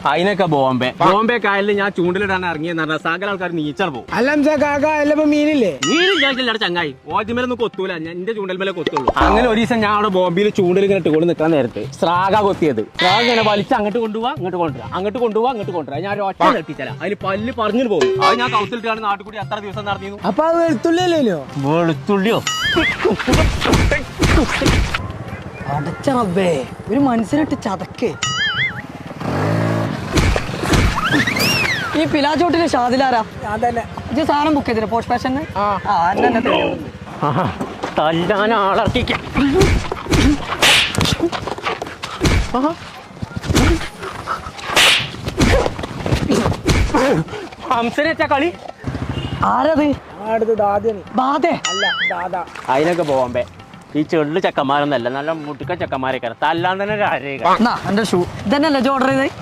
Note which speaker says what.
Speaker 1: അതിനൊക്കെ ബോംബെ കായലിൽ ഞാൻ ചൂണ്ടിലിടാൻ ഇറങ്ങിയെന്ന് പറഞ്ഞാൽ സകല ആൾക്കാർ നീച്ചാൽ പോകും.
Speaker 2: മീനില്ലേ?
Speaker 1: മീനില്ല ചങ്ങായി, ഓദ്യമേലൊന്നും കൊത്തൂല, ഞാൻ എന്റെ ചൂണ്ടൽമേലെ കൊത്തുള്ളൂ. അങ്ങനെ ഒരു ദിവസം ഞാൻ അവിടെ ബോംബെയിൽ ചൂണ്ടിൽ ഇങ്ങനെ ഇട്ടുകൊണ്ട് നിൽക്കാൻ നേരത്ത് സ്രാഗ കൊത്തിയത്. സ്രാഗ ഇങ്ങനെ വലിച്ച് അങ്ങോട്ട് കൊണ്ടുപോവാ ഇങ്ങോട്ട് കൊണ്ടുവരാ, അങ്ങോട്ട് കൊണ്ടുപോവാ ഇങ്ങോട്ട് കൊണ്ടുവരാ. ഞാൻ ഒരു ഒറ്റ നെട്ടിച്ചല അതിന് പല്ല് പറഞ്ഞു പോകും. അത് ഞാൻ കൗത്തിലിട്ടാണ് നാട്ടിൽ കൂടി അത്ര ദിവസം നടന്നിരുന്നു.
Speaker 2: അപ്പൊ അത് വെളുത്തുള്ളിയല്ലോ?
Speaker 1: വെളുത്തുള്ളിയോ?
Speaker 2: അടച്ചേ ഒരു മനസ്സിനിട്ട് ചതക്കേ. ഈ പിലാച്ചോട്ടിലെ ഷാദിലാരാ? ഇത് സാധനം ബുക്ക് ചെയ്തില്ല പോസ്റ്റ് ഫാഷന്?
Speaker 1: തല്ലാൻ ആളർക്കിക്ക. ഹംസനെച്ച കളി
Speaker 2: ആരത്?
Speaker 1: അതിനൊക്കെ ബോംബെ. ഈ ചെള്ളു ചെക്കന്മാരൊന്നല്ല, നല്ല മുട്ടുക്ക ചെക്കന്മാരൊക്കെ തല്ലാൻ തന്നെ.
Speaker 2: എന്റെ ഷൂ ഇതന്നെയല്ലേ ഓർഡർ ചെയ്തേ?